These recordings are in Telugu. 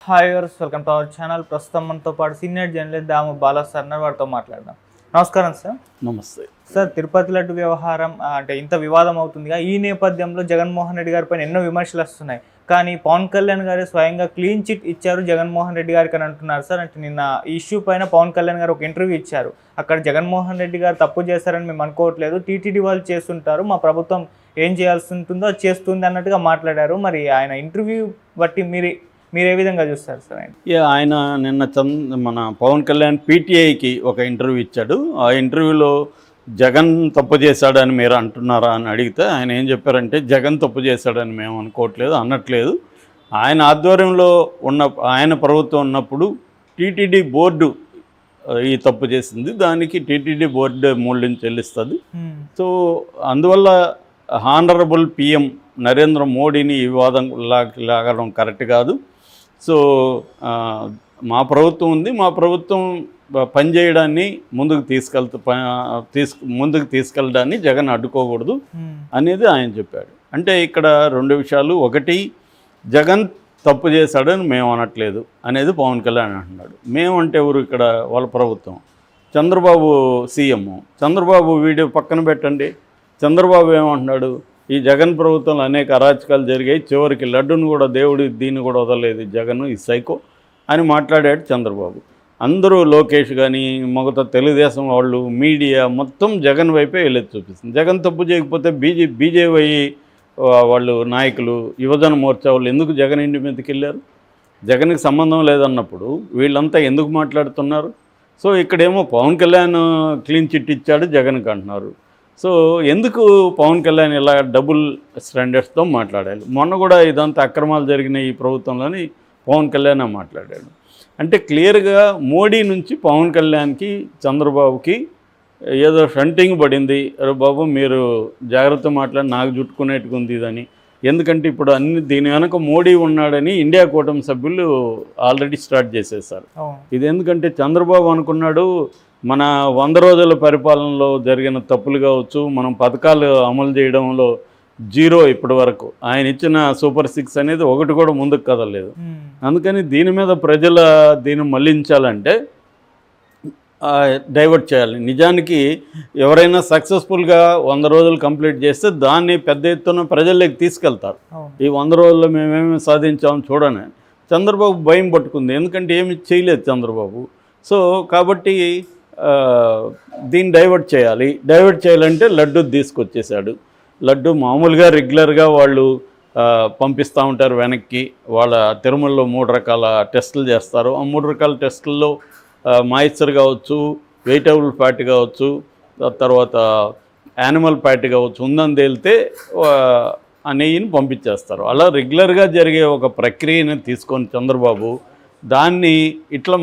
Hi viewers welcome to our channel. ప్రస్తుతం మనతో పాటు senior journalist Damu Bala sir వారితో మాట్లాడదాం. నమస్కారం సార్. నమస్తే సార్, తిరుపతి లడ్డు వ్యవహారం అంటే ఇంత వివాదం అవుతుందిగా, ఈ నేపథ్యంలో జగన్మోహన్ రెడ్డి గారి పైన ఎన్నో విమర్శలు వస్తున్నాయి. కానీ పవన్ కళ్యాణ్ గారు స్వయంగా క్లీన్ చిట్ ఇచ్చారు జగన్మోహన్ రెడ్డి గారికి అని అంటున్నారు సార్. అంటే నిన్న ఈ ఇష్యూ పైన పవన్ కళ్యాణ్ గారు ఒక ఇంటర్వ్యూ ఇచ్చారు. అక్కడ జగన్మోహన్ రెడ్డి గారు తప్పు చేశారని మేము అనుకోవట్లేదు, టీటీడీ వాళ్ళు చేస్తుంటారు, మా ప్రభుత్వం ఏం చేయాల్సి ఉంటుందో అది చేస్తుంది అన్నట్టుగా మాట్లాడారు. మరి ఆయన ఇంటర్వ్యూ బట్టి మీరు ఏ విధంగా చూస్తారు సార్? ఆయన నిన్న మన పవన్ కళ్యాణ్ పీటీఐకి ఒక ఇంటర్వ్యూ ఇచ్చాడు. ఆ ఇంటర్వ్యూలో జగన్ తప్పు చేశాడని మీరు అంటున్నారా అని అడిగితే ఆయన ఏం చెప్పారంటే, జగన్ తప్పు చేశాడని మేము అనుకోవట్లేదు, అనట్లేదు. ఆయన ఆధ్వర్యంలో ఆయన ప్రభుత్వం ఉన్నప్పుడు టీటీడీ బోర్డు ఈ తప్పు చేసింది, దానికి టీటీడీ బోర్డు మూల్యం చెల్లిస్తుంది. సో అందువల్ల హానరబుల్ పిఎం నరేంద్ర మోడీని ఈ వివాదం లాగడం కరెక్ట్ కాదు. సో మా ప్రభుత్వం ఉంది, మా ప్రభుత్వం పనిచేయడాన్ని ముందుకు తీసుకెళ్ళడాన్ని జగన్ అడ్డుకోకూడదు అనేది ఆయన చెప్పాడు. అంటే ఇక్కడ రెండు విషయాలు. ఒకటి, జగన్ తప్పు చేశాడని మేము అనట్లేదు అనేది పవన్ కళ్యాణ్ అంటున్నాడు. మేము అంటే ఎవరు? ఇక్కడ వాళ్ళ ప్రభుత్వం. చంద్రబాబు సీఎం. చంద్రబాబు వీడియో పక్కన పెట్టండి. చంద్రబాబు ఏమంటున్నాడు? ఈ జగన్ ప్రభుత్వంలో అనేక అరాచకాలు జరిగాయి, చివరికి లడ్డును కూడా దేవుడు దీన్ని కూడా వదలలేదు జగన్, ఈ సైకో అని మాట్లాడాడు చంద్రబాబు. అందరూ లోకేష్ కానీ మిగతా తెలుగుదేశం వాళ్ళు, మీడియా మొత్తం జగన్ వైపే వెళ్ళేది చూపిస్తుంది. జగన్ తప్పు చేయకపోతే బీజేపీ వాళ్ళు నాయకులు, యువజన మోర్చా వాళ్ళు ఎందుకు జగన్ ఇంటి మీదకి వెళ్ళారు? జగన్కి సంబంధం లేదన్నప్పుడు వీళ్ళంతా ఎందుకు మాట్లాడుతున్నారు? సో ఇక్కడేమో పవన్ కళ్యాణ్ క్లీన్ చిట్ ఇచ్చాడు జగన్కి అంటున్నారు. సో ఎందుకు పవన్ కళ్యాణ్ ఇలా డబుల్ స్టాండర్డ్స్తో మాట్లాడాలి? మొన్న కూడా ఇదంతా అక్రమాలు జరిగిన ఈ ప్రభుత్వంలోని పవన్ కళ్యాణ్ మాట్లాడాడు. అంటే క్లియర్గా మోడీ నుంచి పవన్ కళ్యాణ్కి చంద్రబాబుకి ఏదో షంటింగ్ పడింది. అరే బాబు మీరు జాగ్రత్త మాట్లాడి నాకు చుట్టుకునేట్టుకుంది ఇదని. ఎందుకంటే ఇప్పుడు దీని వెనక మోడీ ఉన్నాడని ఇండియా కూటమి సభ్యులు ఆల్రెడీ స్టార్ట్ చేసేసారు. ఇది ఎందుకంటే చంద్రబాబు అనుకున్నాడు, మన 100 రోజుల పరిపాలనలో జరిగిన తప్పులు కావచ్చు, మనం పథకాలు అమలు చేయడంలో జీరో ఇప్పటి వరకు, ఆయన ఇచ్చిన సూపర్ 6 అనేది ఒకటి కూడా ముందుకు కదలలేదు. అందుకని దీని మీద దీన్ని మళ్లించాలంటే డైవర్ట్ చేయాలి. నిజానికి ఎవరైనా సక్సెస్ఫుల్గా 100 రోజులు కంప్లీట్ చేస్తే దాన్ని పెద్ద ఎత్తున ప్రజల్లోకి తీసుకెళ్తారు. ఈ 100 రోజుల్లో మేమేమి సాధించామని చూడని చంద్రబాబు భయం పట్టుకుంది, ఎందుకంటే ఏమి చేయలేదు చంద్రబాబు. సో కాబట్టి దీన్ని డైవర్ట్ చేయాలంటే లడ్డు తీసుకొచ్చేసాడు. లడ్డు మామూలుగా రెగ్యులర్గా వాళ్ళు పంపిస్తూ ఉంటారు వెనక్కి. వాళ్ళ తిరుమలలో 3 రకాల టెస్టులు చేస్తారు. ఆ 3 రకాల టెస్టుల్లో మాయిశ్చర్ కావచ్చు, వెజిటబుల్ ఫ్యాట్ కావచ్చు, తర్వాత యానిమల్ ఫ్యాట్ కావచ్చు ఉందని తేలితే ఆ నెయ్యిని పంపించేస్తారు. అలా రెగ్యులర్గా జరిగే ఒక ప్రక్రియని తీసుకొని చంద్రబాబు దాన్ని ఇట్లా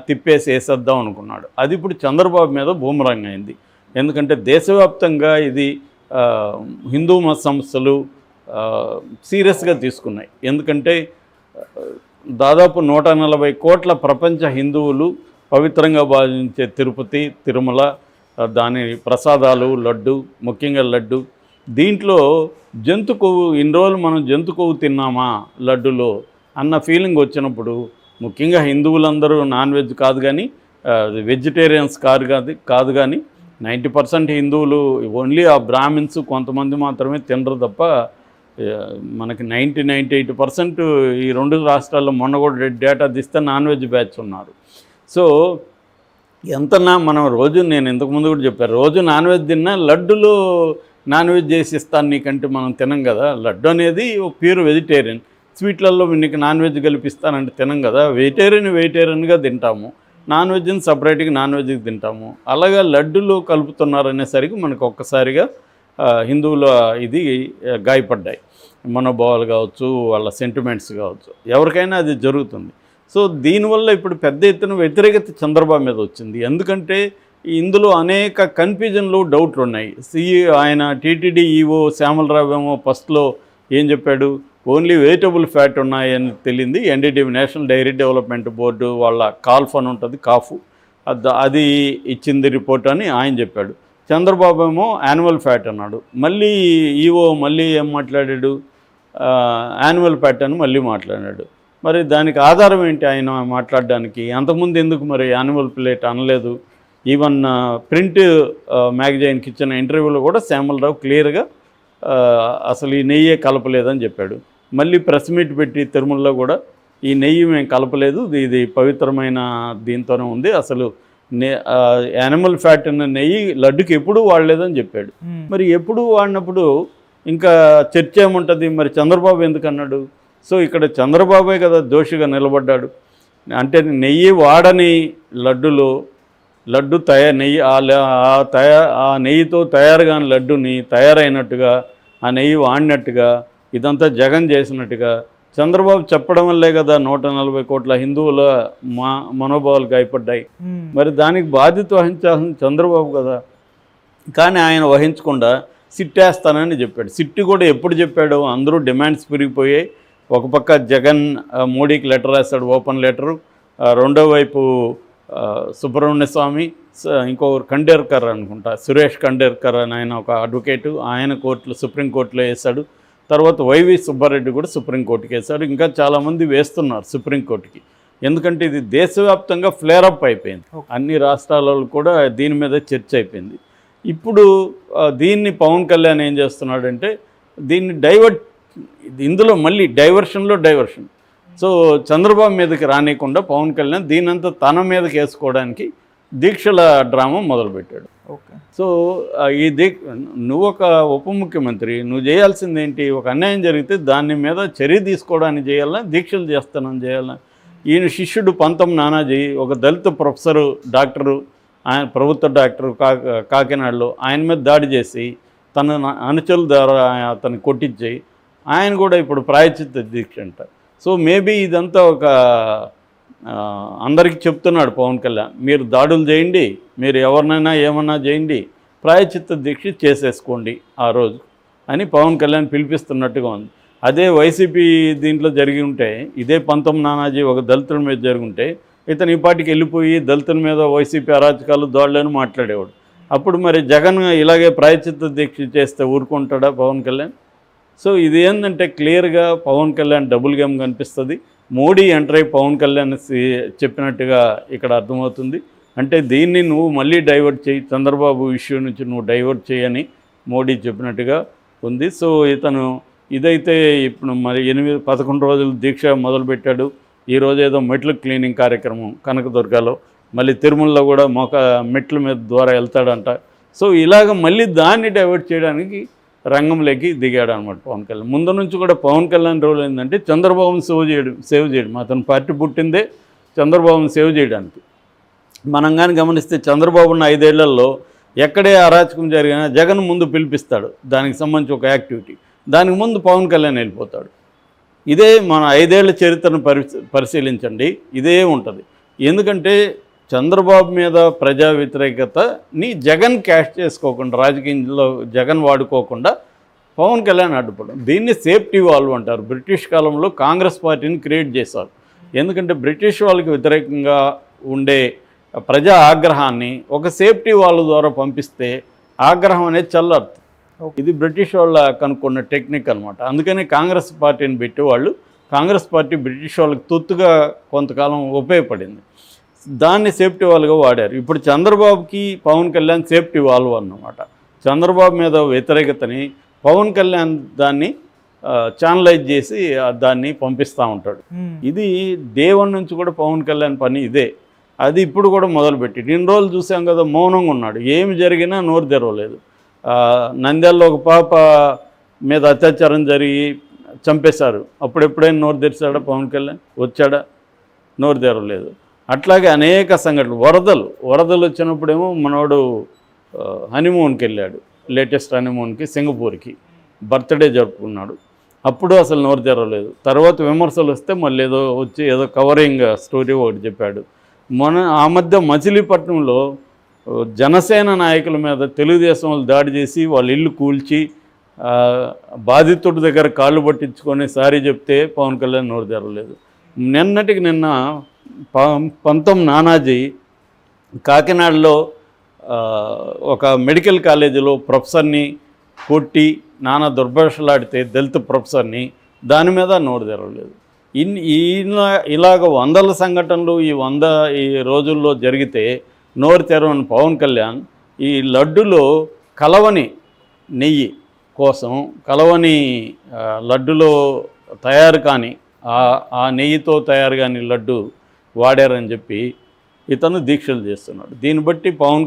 తిప్పేసి వేసేద్దాం అనుకున్నాడు. అది ఇప్పుడు చంద్రబాబు మీద బూమరాంగ్ అయింది. ఎందుకంటే దేశవ్యాప్తంగా ఇది హిందూ మత సంస్థలు సీరియస్గా తీసుకున్నాయి. ఎందుకంటే దాదాపు 140 కోట్ల ప్రపంచ హిందువులు పవిత్రంగా భావించే తిరుపతి, తిరుమల, దాని ప్రసాదాలు, లడ్డు, ముఖ్యంగా లడ్డు, దీంట్లో జంతు కొవ్వు, ఇన్ని రోజులు మనం జంతు కొవ్వు తిన్నామా లడ్డులో అన్న ఫీలింగ్ వచ్చినప్పుడు, ముఖ్యంగా హిందువులందరూ నాన్ వెజ్ కాదు కానీ వెజిటేరియన్స్ కాదు కానీ 90% హిందువులు, ఓన్లీ ఆ బ్రాహ్మిన్స్ కొంతమంది మాత్రమే తినరు తప్ప మనకి 98% ఈ 2 రాష్ట్రాల్లో మొన్న కూడా డేటా తీస్తే నాన్ వెజ్ బ్యాచ్ ఉన్నారు. సో ఎంతనా మనం రోజు, నేను ఇంతకుముందు కూడా చెప్పాను, రోజు నాన్ వెజ్ తిన్నా లడ్డులో నాన్ వెజ్ చేసి ఇస్తాను నీకంటే మనం తినం కదా. లడ్డు అనేది ప్యూర్ వెజిటేరియన్. స్వీట్లలో నీకు నాన్ వెజ్ కలిపిస్తానంటే తినం కదా. వెజిటేరియన్గా తింటాము, నాన్ వెజ్ని సపరేట్గా నాన్ వెజ్కి తింటాము. అలాగా లడ్డులో కలుపుతున్నారనేసరికి మనకు ఒక్కసారిగా హిందువుల ఇది గాయపడ్డాయి. మనోభావాలు కావచ్చు, వాళ్ళ సెంటిమెంట్స్ కావచ్చు, ఎవరికైనా అది జరుగుతుంది. సో దీనివల్ల ఇప్పుడు పెద్ద ఎత్తున వ్యతిరేకత చంద్రబాబు మీద వచ్చింది. ఎందుకంటే ఇందులో అనేక కన్ఫ్యూజన్లు, డౌట్లు ఉన్నాయి. ఆయన టీటీడీ ఈవో శ్యామలరావు ఏమో ఫస్ట్లో ఏం చెప్పాడు, ఓన్లీ వెజిటబుల్ ఫ్యాట్ ఉన్నాయని తెలియంది. NDD national dairy development board వాళ్ళ కాల్ఫ్ అని ఉంటుంది, కాఫ్, అది ఇచ్చింది రిపోర్ట్ అని ఆయన చెప్పాడు. చంద్రబాబు ఏమో యానిమల్ ఫ్యాట్ అన్నాడు. మళ్ళీ ఈవో మళ్ళీ ఏం మాట్లాడాడు, యానిమల్ ఫ్యాట్ అని మళ్ళీ మాట్లాడాడు. మరి దానికి ఆధారం ఏంటి ఆయన మాట్లాడడానికి? అంతకుముందు ఎందుకు మరి యానిమల్ ప్లేట్ అనలేదు? ఈవెన్ ప్రింట్ మ్యాగజైన్కి ఇచ్చిన ఇంటర్వ్యూలో కూడా శ్యామలరావు క్లియర్గా అసలు ఈ నెయ్యే కలపలేదని చెప్పాడు. మళ్ళీ ప్రెస్ మీట్ పెట్టి తిరుమలలో కూడా ఈ నెయ్యి మేము కలపలేదు, ఇది పవిత్రమైన దీంతోనే ఉంది, అసలు యానిమల్ ఫ్యాట్ ఉన్న నెయ్యి లడ్డుకి ఎప్పుడూ వాడలేదని చెప్పాడు. మరి ఎప్పుడు వాడినప్పుడు ఇంకా చర్చ ఏముంటుంది? మరి చంద్రబాబు ఎందుకు అన్నాడు? సో ఇక్కడ చంద్రబాబే కదా దోషిగా నిలబడ్డాడు. అంటే నెయ్యి వాడని లడ్డు నెయ్యి ఆ నెయ్యితో తయారు కాని లడ్డుని తయారైనట్టుగా, ఆ నెయ్యి వాడినట్టుగా, ఇదంతా జగన్ చేసినట్టుగా చంద్రబాబు చెప్పడం వల్లే కదా 140 కోట్ల హిందువుల మనోభావాలు గాయపడ్డాయి. మరి దానికి బాధ్యత వహించాల్సిన చంద్రబాబు కదా. కానీ ఆయన వహించకుండా సిట్టేస్తానని చెప్పాడు. సిట్టు కూడా ఎప్పుడు చెప్పాడు? అందరూ డిమాండ్స్ పెరిగిపోయాయి. ఒక పక్క జగన్ మోడీకి లెటర్ రాశాడు, ఓపెన్ లెటరు. రెండో వైపు సుబ్రహ్మణ్య స్వామి, ఇంకొకరు ఖండేర్కర్ అనుకుంటా, సురేష్ ఖండేర్కర్ అని ఆయన ఒక అడ్వకేటు, ఆయన సుప్రీంకోర్టులో వేశాడు. తర్వాత వైవి సుబ్బారెడ్డి కూడా సుప్రీంకోర్టుకి వేశాడు. ఇంకా చాలామంది వేస్తున్నారు సుప్రీంకోర్టుకి. ఎందుకంటే ఇది దేశవ్యాప్తంగా ఫ్లేరప్ అయిపోయింది. అన్ని రాష్ట్రాలలో కూడా దీని మీద చర్చ అయిపోయింది. ఇప్పుడు దీన్ని పవన్ కళ్యాణ్ ఏం చేస్తున్నాడంటే దీన్ని ఇందులో మళ్ళీ డైవర్షన్. సో చంద్రబాబు మీదకి రానియకుండా పవన్ కళ్యాణ్ దీనంతా తన మీదకి వేసుకోవడానికి దీక్షల డ్రామా మొదలుపెట్టాడు. ఓకే. సో నువ్వు ఒక ఉప ముఖ్యమంత్రి, నువ్వు చేయాల్సింది ఏంటి? ఒక అన్యాయం జరిగితే దాని మీద చర్య తీసుకోవడానికి చేయాలన్నా, దీక్షలు చేస్తానని చేయాలన్నా? ఈయన శిష్యుడు పంతం నానాజీ, ఒక దళిత ప్రొఫెసరు, డాక్టరు, ఆయన ప్రభుత్వ డాక్టరు కాకినాడలో, ఆయన మీద దాడి చేసి తన అనుచరుల ద్వారా అతన్ని కొట్టించి ఆయన కూడా ఇప్పుడు ప్రాయశ్చిత్త దీక్ష అంట. సో మేబీ ఇదంతా ఒక అందరికీ చెప్తున్నాడు పవన్ కళ్యాణ్, మీరు దాడులు చేయండి, మీరు ఎవరినైనా ఏమన్నా చేయండి, ప్రాయశ్చిత్త దీక్ష చేసేసుకోండి ఆ రోజు అని పవన్ కళ్యాణ్ పిలిపిస్తున్నట్టుగా ఉంది. అదే వైసీపీ దీంట్లో జరిగి ఉంటే, ఇదే పంతం నానాజీ ఒక దళితుల మీద జరిగి ఉంటే ఇతను ఈ పాటికి వెళ్ళిపోయి దళితుల మీద వైసీపీ అరాచకాలు దాడులని మాట్లాడేవాడు. అప్పుడు మరి జగన్ ఇలాగే ప్రాయశ్చిత్త దీక్ష చేస్తే ఊరుకుంటాడా పవన్ కళ్యాణ్? సో ఇది ఏంటంటే క్లియర్గా పవన్ కళ్యాణ్ డబుల్ గేమ్ కనిపిస్తుంది. మోడీ ఎంటర్ అయి పవన్ కళ్యాణ్ చెప్పినట్టుగా ఇక్కడ అర్థమవుతుంది. అంటే దీన్ని నువ్వు మళ్ళీ డైవర్ట్ చేయి, చంద్రబాబు ఇష్యూ నుంచి నువ్వు డైవర్ట్ చేయని మోడీ చెప్పినట్టుగా ఉంది. సో ఇతను ఇదైతే ఇప్పుడు మరి 11 రోజులు దీక్ష మొదలుపెట్టాడు. ఈరోజు ఏదో మెట్లు క్లీనింగ్ కార్యక్రమం కనకదుర్గలో, మళ్ళీ తిరుమలలో కూడా మెట్ల మీద ద్వారా వెళ్తాడంట. సో ఇలాగ మళ్ళీ దాన్ని డైవర్ట్ చేయడానికి రంగంలోకి దిగాడు అనమాట పవన్ కళ్యాణ్. ముందు నుంచి కూడా పవన్ కళ్యాణ్ రోల్ ఏంటంటే చంద్రబాబుని సేవ్ చేయడం. అతను పార్టీ పుట్టిందే చంద్రబాబుని సేవ్ చేయడానికి. మనం కానీ గమనిస్తే చంద్రబాబున్న 5 ఏళ్లలో ఎక్కడే అరాచకం జరిగినా జగన్ ముందు పిలిపిస్తాడు, దానికి సంబంధించి ఒక యాక్టివిటీ. దానికి ముందు పవన్ కళ్యాణ్ వెళ్ళిపోతాడు. ఇదే మన 5 ఏళ్ల చరిత్రను పరిశీలించండి, ఇదే ఉంటుంది. ఎందుకంటే చంద్రబాబు మీద ప్రజా వ్యతిరేకతని జగన్ క్యాష్ చేసుకోకుండా, రాజకీయంలో జగన్ వాడుకోకుండా పవన్ కళ్యాణ్ అడ్డుపడడం. దీన్ని సేఫ్టీ వాల్వ్ అంటారు. బ్రిటిష్ కాలంలో కాంగ్రెస్ పార్టీని క్రియేట్ చేశారు. ఎందుకంటే బ్రిటిష్ వాళ్ళకి వ్యతిరేకంగా ఉండే ప్రజా ఆగ్రహాన్ని ఒక సేఫ్టీ వాల్వ్ ద్వారా పంపిస్తే ఆగ్రహం అనేది చల్లారుతుంది. ఇది బ్రిటిష్ వాళ్ళ కనుక్కున్న టెక్నిక్ అనమాట. అందుకని కాంగ్రెస్ పార్టీని పెట్టి వాళ్ళు, కాంగ్రెస్ పార్టీ బ్రిటిష్ వాళ్ళకి తొత్తుగా కొంతకాలం ఉపయోగపడింది. దాన్ని సేఫ్టీ వాల్వ్గా వాడారు. ఇప్పుడు చంద్రబాబుకి పవన్ కళ్యాణ్ సేఫ్టీ వాల్వ్ అన్నమాట. చంద్రబాబు మీద వ్యతిరేకతని పవన్ కళ్యాణ్ దాన్ని ఛానలైజ్ చేసి దాన్ని పంపిస్తూ ఉంటాడు. ఇది డే 1 నుంచి కూడా పవన్ కళ్యాణ్ పని ఇదే. అది ఇప్పుడు కూడా మొదలుపెట్టి 2 రోజులు చూసాం కదా, మౌనంగా ఉన్నాడు. ఏమి జరిగినా నోరు తెరవలేదు. నంద్యాలలో ఒక పాప మీద అత్యాచారం జరిగి చంపేశారు. అప్పుడెప్పుడైనా నోరు తెరిచాడా పవన్ కళ్యాణ్? వచ్చాడా? నోరు తెరవలేదు. అట్లాగే అనేక సంఘటనలు. వరదలు వచ్చినప్పుడేమో మనోడు హనీమూన్కి వెళ్ళాడు, లేటెస్ట్ హనీమూన్కి సింగపూర్కి, బర్త్డే జరుపుకున్నాడు. అప్పుడు అసలు నోరు తెరవలేదు. తర్వాత విమర్శలు వస్తే మళ్ళీ ఏదో కవరింగ్ స్టోరీ ఒకటి చెప్పాడు. ఆ మధ్య మచిలీపట్నంలో జనసేన నాయకుల మీద తెలుగుదేశం వాళ్ళు దాడి చేసి వాళ్ళ ఇల్లు కూల్చి బాధితుడి దగ్గర కాళ్ళు పట్టించుకొని సారీ చెప్తే పవన్ కళ్యాణ్ నోరు తెరవలేదు. నిన్నటికి నిన్న పంతం నానాజీ కాకినాడలో ఒక మెడికల్ కాలేజీలో ప్రొఫెసర్ని కొట్టి నానా దుర్భాషలాడితే దళిత ప్రొఫెసర్ని, దాని మీద నోరు తెరవలేదు. ఇలాగ వందల సంఘటనలు ఈ రోజుల్లో జరిగితే నోరు తెరవని పవన్ కళ్యాణ్ ఈ లడ్డులో కలవని నెయ్యి కోసం కలవని లడ్డులో తయారు కాని ఆ నెయ్యితో తయారు కాని లడ్డు వాడారని చెప్పి ఇతను దీక్షలు చేస్తున్నాడు. దీన్ని బట్టి పవన్